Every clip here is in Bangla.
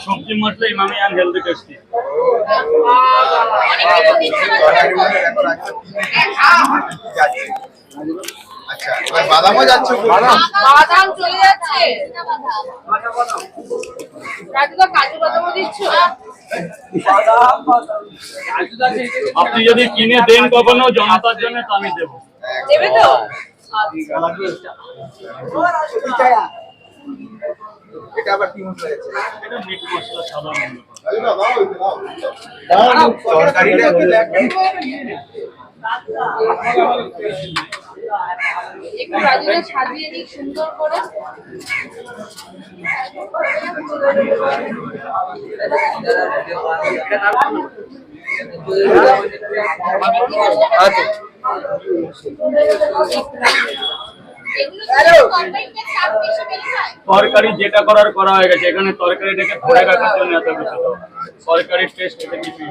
সবজি মশলা ইমামি আর হেলদি টেস্টি। আচ্ছা, এবার বাদামও যাচ্ছে। বাদাম চলে যাচ্ছে। কাজু বাদামও দিচ্ছ? আপনি যদি কিনে দেন কখনো জনতার জন্য তো আমি দেবো। দেবে তো? এটা আবার কি মশলা আছে? এটা মিট মশলা সাদা মশলা। তরকারিটা একটু রাজুকে সাজিয়ে নিই সুন্দর করে। তরকারি যেটা করা হয়ে গেছে, এখানে তরকারিটাকে ধরে রাখার জন্য এত কিছু তরকারির টেস্ট এতে কিছু,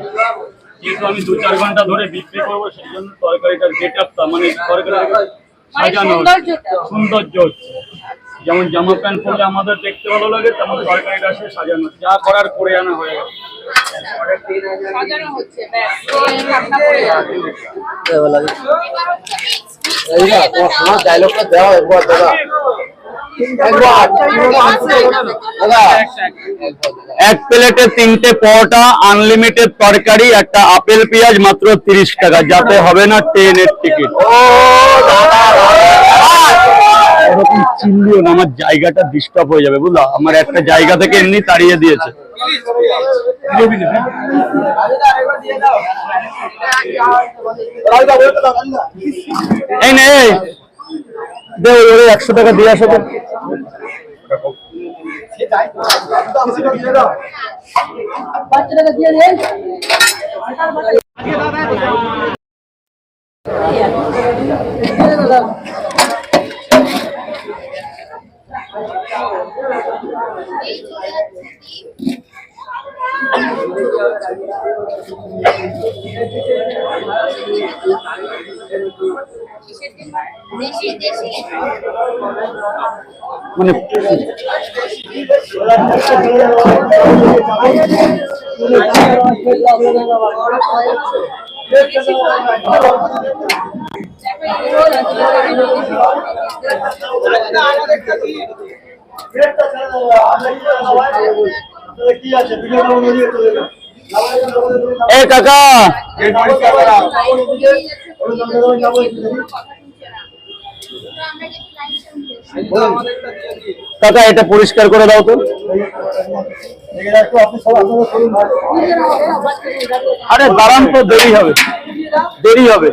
যেহেতু আমি 2-4 ঘন্টা ধরে বিক্রি করবো সেই জন্য তরকারিটার গেটআপটা মানে তরকারিটাকে সাজানো সৌন্দর্য হচ্ছে। যেমন জামা প্যান্ট পরলে আমাদের দেখতে ভালো লাগে, তেমন তরকারিটা আসে সাজানো, যা করার করে আনা হয়ে গেছে। সাজানো হচ্ছে ডায়লগটা দেওয়া একবার দাদা। এক প্লেটে 3টে পরোটা, আনলিমিটেড তরকারি, একটা আপেল পেঁয়াজ, মাত্র 30 টাকা। যাতে হবে না ট্রেনের টিকিট। এরকম চিল্লিও না, আমার জায়গাটা ডিস্টার্ব হয়ে যাবে বুঝলা। আমার একটা জায়গা থেকে এমনি তাড়িয়ে দিয়েছে। এই নে দে, ওরে 100 টাকা দিয়ে আসো তো। বাচ্চাটাকে দিয়ে দে। মানে এ কাকা, কাকা এটা পরিষ্কার করে দাও তো। আরে দাঁড়ান তো, দেরি হবে।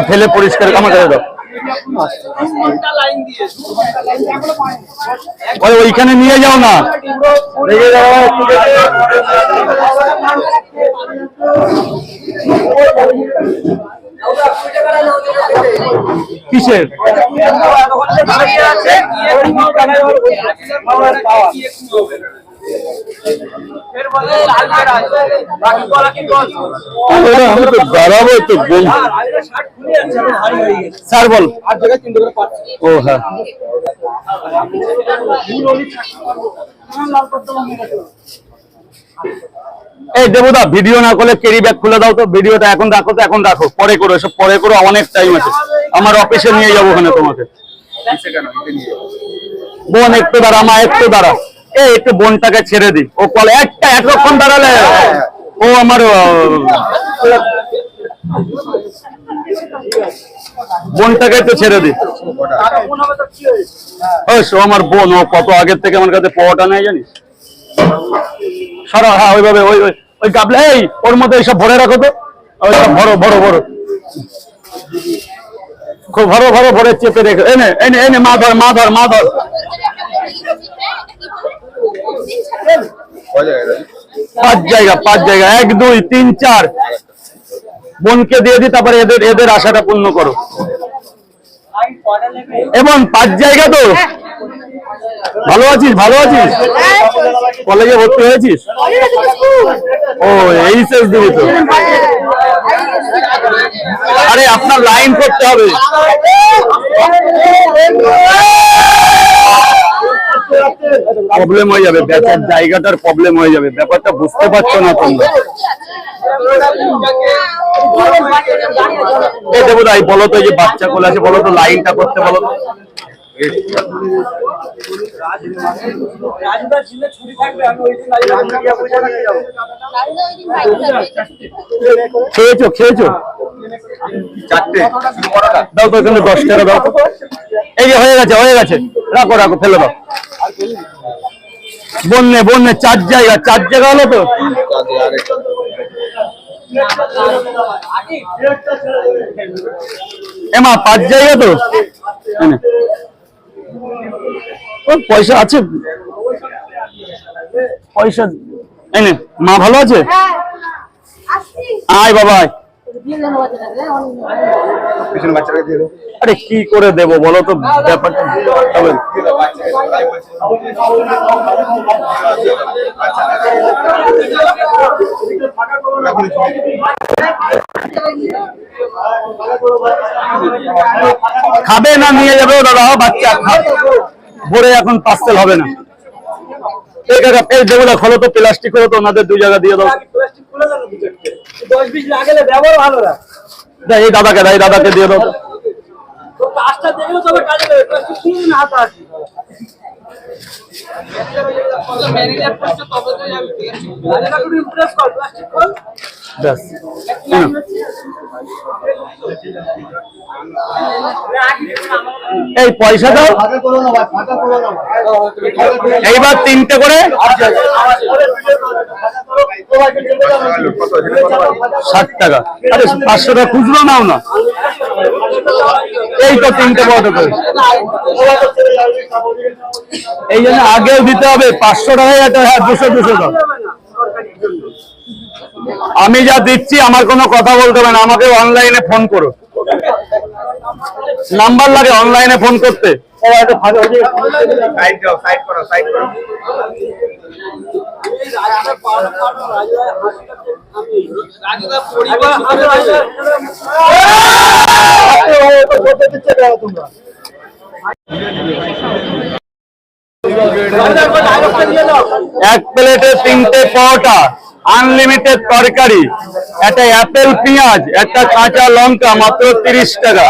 ফেলে পরিষ্কার আমার কাছে দাও। ওইখানে নিয়ে যাও না, কিসের দাঁড়াবো তো স্যার বল। ও হ্যাঁ, এই দেবুদা ভিডিও না করলে ক্যারি ব্যাগ খুলে দাও তো, ভিডিওটা এখন রাখো তো, এখন রাখো, পরে করো, এসব পরে করো, অনেক টাইম আছে, আমার অফিসে নিয়ে যাবো ওখানে তোমাকে। বোন একটু দাঁড়া, মা একটু দাঁড়া, এই একটু বোনটাকে ছেড়ে দি, ও কলে একটা একরকম দাঁড়ালে ও আমার বোনটাকে একটু ছেড়ে দি। ও আমার বোন, ও কত আগের থেকে আমার কাছে পাওয়াটা নেই জানিস। সারা হ্যাঁ ওইভাবে ওই ওই ওই গাবলা, এই ওর মধ্যে এইসব ভরে রাখো তো, ওইসব ভরো ভরো ভরো, খুব ভরো ভরো ভরে চেপে রেখো। এনে এনে এনে মা ধর মা ধর মা ধর। পাঁচ জায়গা 1 2 3 4 বোনকে দিয়ে দি, তারপরে এদের এদের আশাটা পূর্ণ করো। এবং 5 জায়গা তো, ভালো আছিস ভালো আছিস, কলেজে ভর্তি হয়েছিস? ও এইচএস দিবি তো? আরে আপনার লাইন করতে হবে, প্রবলেম হয়ে যাবে, বেচার জায়গাটার প্রবলেম হয়ে যাবে, ব্যাপারটা বুঝতে পারছো না তোমরা। এই দেবো তাই বলো তো, এই যে বাচ্চা কোলে আছে, বলো তো লাইনটা করতে বলো তো। খেয়েছো খেয়েছো? 4টে দাও তো এখানে 10 টাকা দাও। এই যে হয়ে গেছে হয়ে গেছে, রাখো রাখো, ফেলে দাও। বন্যে বন্যে 4 জায়গা, 4 জায়গা হলো তো। এমা 5 জায়গা তো, পয়সা আছে, পয়সা এনে। মা ভালো আছে? আয় বাবা আয়। পিছনে বাচ্চাকে দিয়ে দাও। আরে কি করে দেবো বলো তো, ব্যাপারটা হবে। খাবে না নিয়ে যাবে ও দাদা, বাচ্চা ভরে এখন পার্সেল হবে না। এই দেবো না, খোলো তো প্লাস্টিক, খোলো তো, ওনাদের 2 জায়গা দিয়ে দাও। এই দাদাকে এই দাদাকে দিয়ে দাও। ব্যাস এই পয়সা দাও, এইবার 3টে করে 60 টাকা। আরে 500 টাকা খুচরো নাও না, এই তো 3টে বড় করে। এই জন্য আগেও দিতে হবে 500 টাকা, হ্যাঁ 200 দাও। আমি যা দিচ্ছি আমার কোনো কথা বলতে হবে না, আমাকে অনলাইনে ফোন করো, নাম্বার লাগে অনলাইনে ফোন করতে। সাইড দাও, সাইড করো, সাইড করো। এক প্লেটে 3টে পরোটা, আনলিমিটেড তরকারি, একটা অ্যাপেল পেঁয়াজ, একটা কাঁচা লঙ্কা, মাত্র 30 টাকা।